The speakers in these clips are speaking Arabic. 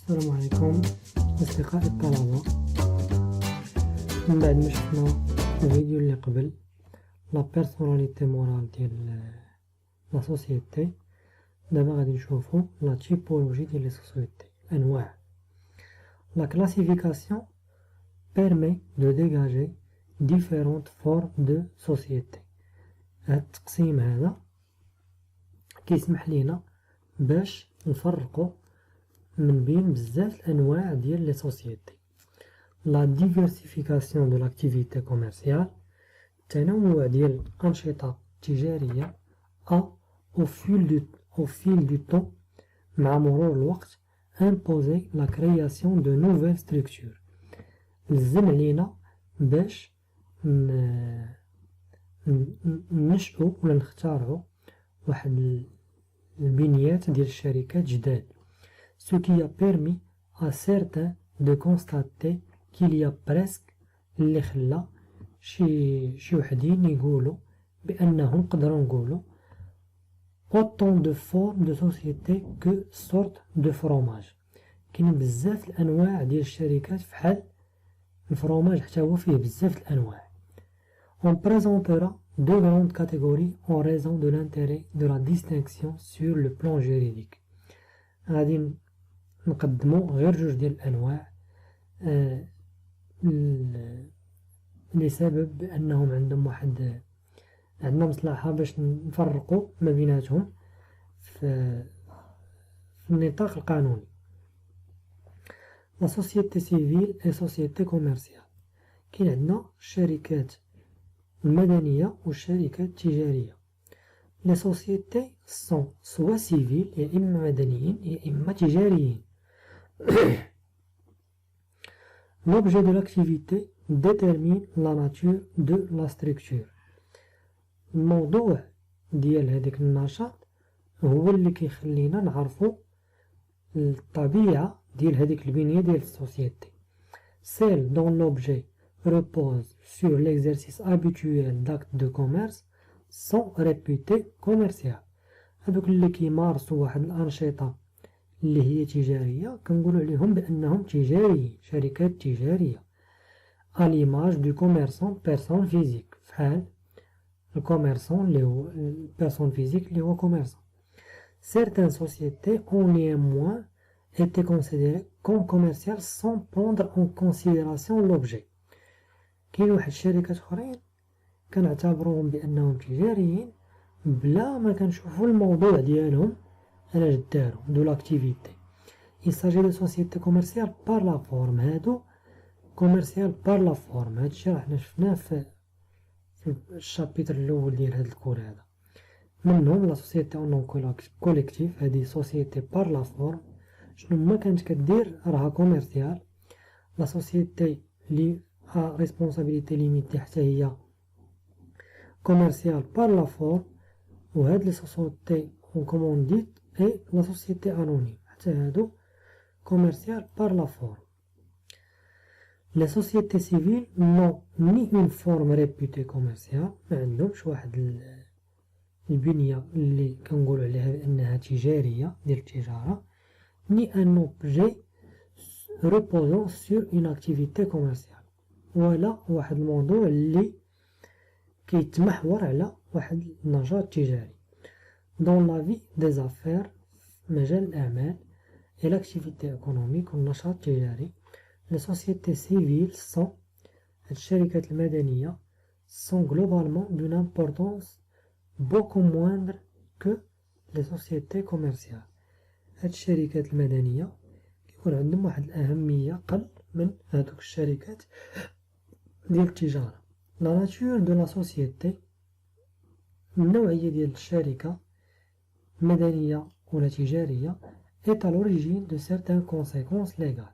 السلام عليكم أصدقائي الطلبة. من بعد ما شفنا الفيديو اللي قبل لا بيرسوناليتي مورال ديال لا سوسيتي، دابا غادي نشوفو لا تيبولوجي ديال لي سوسيتي، أنواع. لا كلاسيفيكاسيون permet de dégager différentes formes de société. هاد التقسيم هذا كيسمح لينا باش نفرقو من بين بزاف الأنواع ديال لي سوسيتي. لا ديفيرسيفيكاسيون دو لاكتيفيتي كوميرسيال، التنوع ديال الأنشطة التجارية au fil du temps، مع مرور الوقت imposer la création de nouvelles structures، لزم علينا باش ننشئو ولا نختارعو واحد البنيات ديال الشركات جداد. Ce qui a permis à certains de constater qu'il y a presque، اللي خلا شي وحدين يقولوا بأنه نقدروا نقولوا autant de formes de société que sortes de fromage. كاين بزاف الأنواع ديال الشركات فحال الفرomage، حتى هو فيه بزاف الأنواع. On présentera deux grandes catégories en raison de l'intérêt de la distinction sur le plan juridique. غادي نقدمو غير جوج ديال الأنواع لسبب بأنهم عندهم عندنا مصلحة باش نفرقو ما بيناتهم في النطاق القانوني. لا سوسيتي سيفيل اي سوسيتي كوميرسيال، كاين عندنا الشركات المدنية والشركات التجارية. لي سوسيتي سون سوا سيفيل، يا إما مدنيين يا إما تجاريين. L'objet de l'activité détermine la nature de la structure. الموضوع ديال هذاك النشاط هو اللي كيخلينا نعرفو الطبيعة ديال هذيك البنية ديال السوسيتي. Celles dont l'objet repose sur l'exercice habituel d'actes de commerce sont réputées commerciales. هذوك اللي كيمارسوا واحد الأنشطة اللي هي تجارية كنقولوا عليهم بأنهم تجاريين، شركات تجارية. à l'image du commerçant personne physique، فحال الكوميرسون اللي هو البيرسون فيزيك اللي هو كوميرسون. Certaines sociétés ont néanmoins été considérées comme commerciales sans prendre en considération l'objet. كاين واحد الشركات اخرين كنعتبروهم بانهم تجاريين بلا ما كنشوفوا الموضوع ديالهم الا داروا دو لاكتيفيتي. il s'agit de sociétés commerciales par la forme. هادو كوميرسيال par la forme، هادشي راه حنا شفناه في الشابيتر الاول ديال هاد الكور هذا. منهم لا سوسيتي او نون كوليكتيف، هادي سوسيتي بار لا فورم، شنو ما كانت كدير راها كوميرسيال. لا سوسيتي لي ا ريسبونسابيلتي ليميتي حتى هي كوميرسيال بار لا فورم. وهاد لي سوسيتي اون كومونديت اي لا سوسيتي انونيم، حتى هادو كوميرسيال بار لا فورم. Les sociétés civiles n'ont ni une forme réputée commerciale، ما عندهمش واحد البنية اللي كنقولوا عليها بأنها تجارية ديال التجارة، ni un objet reposant sur une activité commerciale، ولا واحد الموضوع اللي كيتمحور على واحد النشاط تجاري. dans la vie des affaires، مجال الأعمال et l'activité économique والنشاط التجاري. les sociétés civiles sont، الشركات المدنية sont globalement d'une importance beaucoup moindre que les sociétés commerciales. هاد الشركات المدنية كيكون عندهم واحد الأهمية قل من هادوك الشركات ديال التجارة. la nature de la société، النوعية ديال الشركة مدنية ولا تجارية est à l'origine de certaines conséquences légales،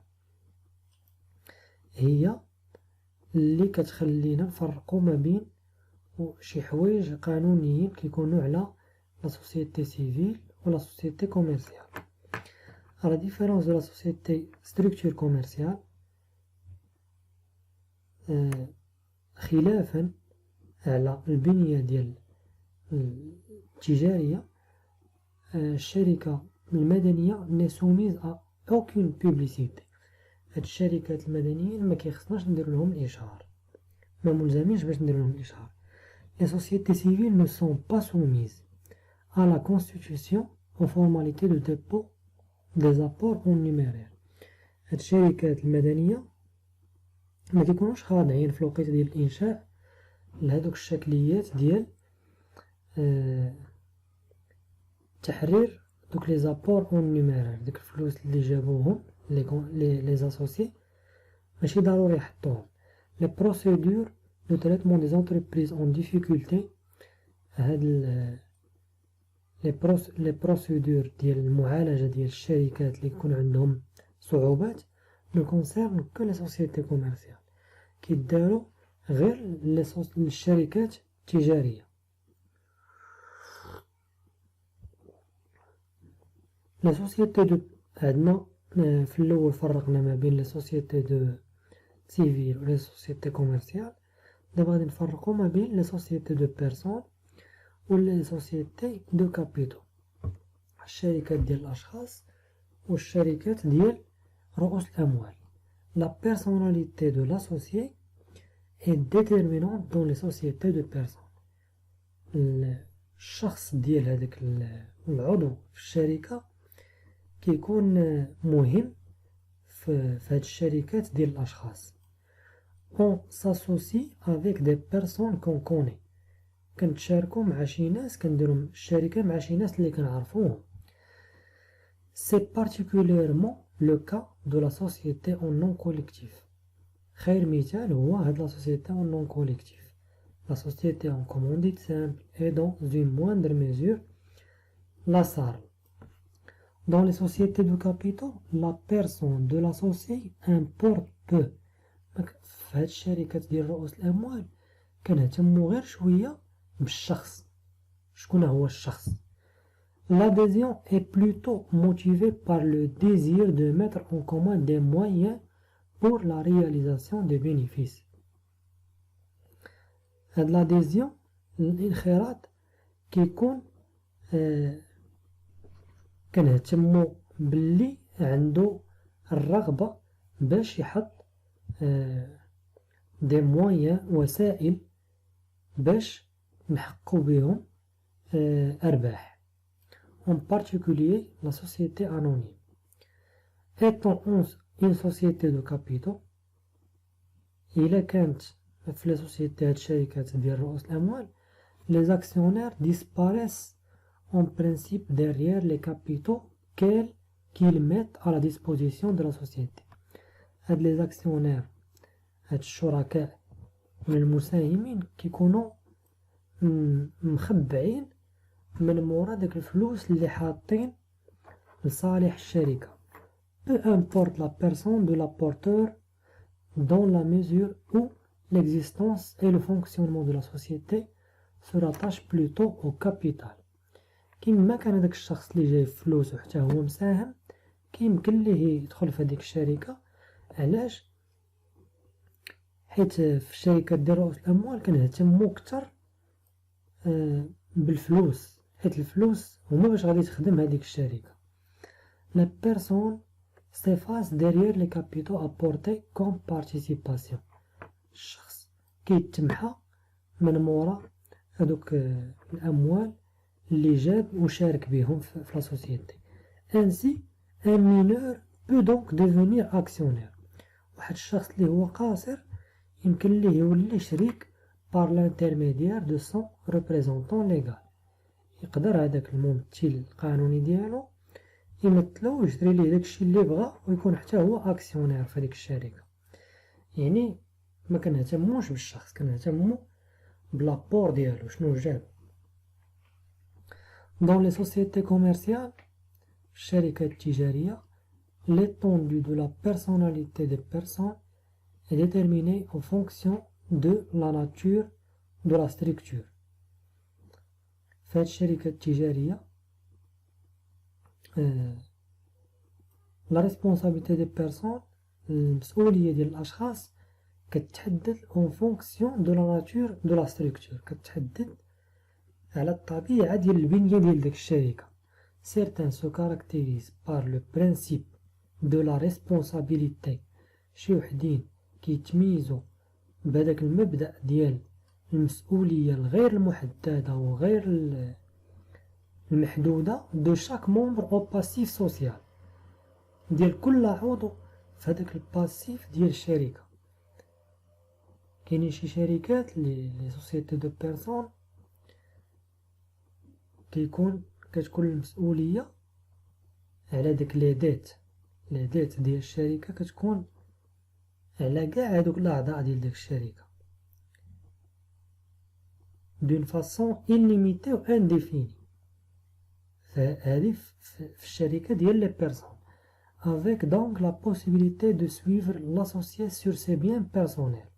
هي اللي كتخلينا نفرقو ما بين شي حوايج قانونيين كيكونوا على لا سوسيتي سيفيل ولا سوسيتي كوميرسيال. على ديفيرونس دو لا سوسيتي ستركتور كوميرسيال، خلافا على البنية ديال التجارية، الشركة المدنية n'est soumise à aucune publicité. هاد الشركات المدنيين ما كيخصناش نديرو لهم الإشهار، ما ملزمينش باش نديرو لهم الإشهار. Les sociétés civiles ne sont pas soumises à la constitution aux formalités de dépôt des apports en numéraire. هاد الشركات المدنية ما كيكونوش خاضعين في الوقيته ديال الإنشاء لهادوك الشكليات ديال تحرير دوك لي زابور اون نيميرير، ديك الفلوس اللي جابوهم لي زاسوسيي ماشي ضروري يحطوهم. لي بروسيدور دو تريتمون دي زونتربريز اون ديفيكولتي، هاد لي بروسيدور ديال المعالجة ديال الشركات اللي يكون عندهم صعوبات نو كونسيرن كو لي سوسيتي كوميرسيال، كيدارو غير للشركات التجارية. لا سوسيتي دو عندنا في الأول فرقنا ما بين لا سوسيتي دو سيفيل و لا سوسيتي كوميرسيال، دابا غادي نفرقو ما بين لا سوسيتي دو بيرسون و لا سوسيتي دو كابيتو، الشركات ديال الأشخاص و الشركات ديال رؤوس الأموال. لا بيرسوناليتي دو لاسوسيي est déterminante dans les sociétés de personnes. الشخص ديال هذاك العضو في الشركة كيكون مهم في هاد الشركات ديال الأشخاص. on s'associe avec des personnes qu'on connaît، كنتشاركو مع شي ناس، كنديرو الشركة مع شي ناس اللي كنعرفوهم. c'est particulièrement le cas de la société en non collectif. خير مثال هو هاد لا سوسيتي en non collectif. La société en commandite simple et dans une moindre mesure la SARL. Dans les sociétés de capitaux, la personne de l'associé importe peu. في هاد الشركات ديال رؤوس الأموال كنهتمو غير شوية بالشخص، شكون هو الشخص. L'adhésion est plutôt motivée par le désir de mettre en commun des moyens pour la réalisation des bénéfices. هاد l'adhésion الانخراط كيكون كنهتمو باللي عنده الرغبة باش يحط دي مويان وسائل باش نحققو بهم أرباح. En particulier la société anonyme. Étant une société de capitaux، إلا كانت في لي سوسيتي هاد الشركات ديال رؤوس الأموال، les actionnaires disparaissent en principe derrière les capitaux qu'ils mettent à la disposition de la société. هاد les actionnaires، هاد الشركاء من المساهمين كيكونوا مخبعين من مورا داك الفلوس اللي حاطين لصالح الشركة. peu importe la personne de l'apporteur dans la mesure où l'existence et le fonctionnement de la société se rattachent plutôt au capital. كيما كان هذاك الشخص اللي جايب فلوس وحتى هو مساهم كيمكن ليه يدخل في هذيك الشركة. علاش؟ حيت في الشركات ديال رؤوس الأموال كنهتمو كتر بالفلوس، حيت الفلوس هما باش غادي تخدم هذيك الشركة. La personne s'efface derrière les capitaux apportés comme participation. الشخص كيتمحى من مورا هذوك الأموال اللي جاب وشارك بهم في لا سوسيتي. Ainsi un mineur peut donc devenir actionnaire. واحد الشخص اللي هو قاصر يمكن ليه يولي شريك par l'intermédiaire de son représentant légal. يقدر هذاك الممثل القانوني ديالو يمثلو ويشري ليه داكشي اللي بغا ويكون حتى هو اكسيونير في هذيك الشركة. يعني ما كنهتموش بالشخص، كنهتمو بلابور ديالو شنو جاب. Dans les sociétés commerciales، الشركات التجارية، l'étendue de la personnalité des personnes est déterminée en fonction de la nature de la structure. في هاد الشركات التجارية la responsabilité des personnes، المسؤولية ديال الأشخاص كتحدد en fonction de la nature de la structure، كتحدد على الطبيعة ديال البنية ديال ديك الشركة. Certains se caractérisent par le principe دو لا ريسبونسابيليتي، شي وحدين كيتميزو بهداك المبدأ ديال المسؤولية الغير المحددة وغير المحدودة دو شاك مومبر او باسيف سوسيال، ديال كل عضو في هداك الباسيف ديال الشركة. كاينين شي شركات لي سوسيتي دو بيرسون كتكون المسؤولية على داك لي ديت ديال الشركة كتكون على كاع هادوك الأعضاء ديال داك الشركة دون فاسون illimitée و indéfinie. فهادي في الشركة ديال لي بيرسون avec donc la possibilité de suivre l'associé sur ses biens personnels،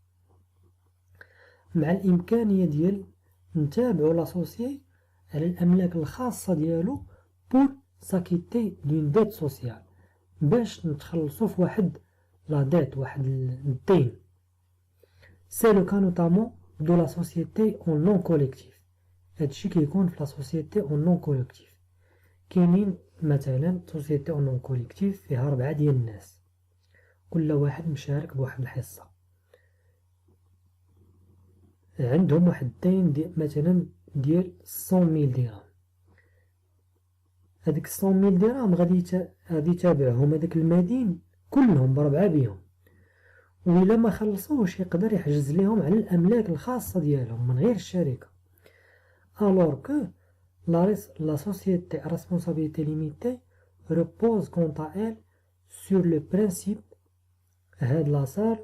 مع الإمكانية ديال نتابعو لاسوسيي على الأملاك الخاصة ديالو pour s'acquitter d'une dette sociale، باش نتخلصو في واحد لا ديت، واحد الدين. سي لو كا نوتامون دو لا سوسيتي اون نون كوليكتيف، هادشي كيكون في لا سوسيتي اون نون كوليكتيف. كاينين مثلا سوسيتي اون نون كوليكتيف فيها 4 ديال الناس، كل واحد مشارك بواحد الحصة، عندهم واحد الدين ديال مثلا ديال 100,000 درهم. هاديك 100,000 درهم غادي يتابعهم هذاك المدين كلهم ب4 بيهم، وإلا ما خلصوش يقدر يحجز ليهم على الأملاك الخاصة ديالهم من غير الشركة. alors que la société à responsabilité limitée repose quant à elle sur le principe هاد لاصال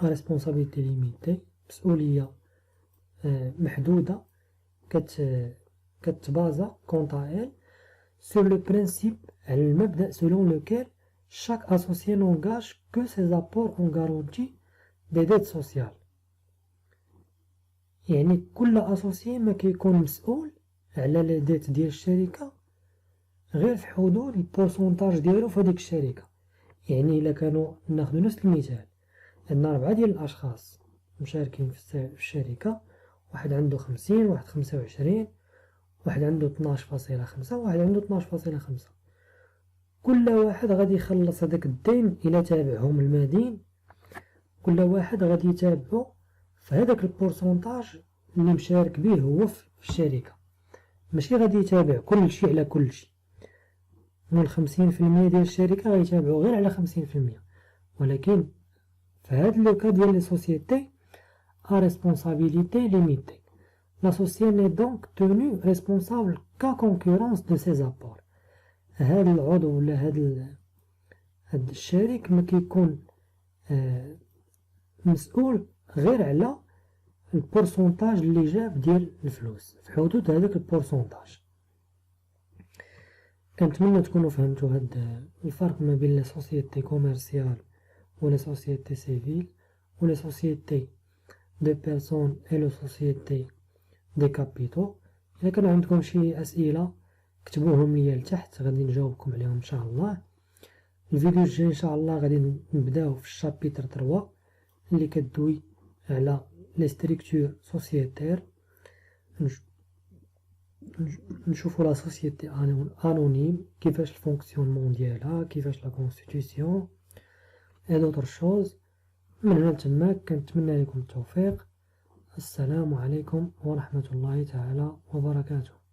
à responsabilité limitée مسؤولية محدودة كتبازا quant à elle sur le principe على المبدأ selon lequel chaque associé n'engage que ses apports en garantie des dettes sociales. يعني كل اسوسيي ما كيكون مسؤول على لي ديت ديال الشركة غير في حدود البورسونتاج ديالو في هذيك الشركة. يعني الا كانوا ناخذ نفس المثال، عندنا 4 ديال الاشخاص مشاركين في الشركة، واحد عنده 50، واحد 25، واحد عنده 12.5، واحد عنده 12.5. كل واحد غادي يخلص هذاك الدين الى تابعهم المدين، كل واحد غادي يتابعو في هذاك البورسونتاج اللي مشارك به هو في الشركة، ماشي غادي يتابع كل شيء على كل شيء. من 50% ديال الشركة غيتابعو غير على 50%. ولكن في هذا لو كا ديال لي سوسيتي à responsabilité limitée، l'associé n'est donc tenu responsable qu'à concurrence de ses apports. هذا العضو ولا هذا الشريك ما كيكون مسؤول غير على البورسونتاج اللي جاب ديال الفلوس في حدود هذاك البورسونتاج. كنتمنى تكونوا فهمتوا هذا الفرق ما بين لا سوسيتي كوميرسيال ولا سوسيتي سيفيل ولا سوسيتي دو بيرسون اي لو سوسيتي دي كابيتو. الا كان عندكم شي اسئله كتبوهم ليا لتحت غادي نجاوبكم عليهم ان شاء الله. الفيديو الجاي ان شاء الله غادي نبداو في الشابيتر 3 اللي كدوي على لي ستركتور سوسيتير، نشوفوا لا سوسيتي انونيم كيفاش الفونكسيونمون ديالها، كيفاش لا كونستيتيسيون اي دوطر شوز. من هنا لتماك كنتمنى لكم التوفيق. السلام عليكم ورحمة الله تعالى وبركاته.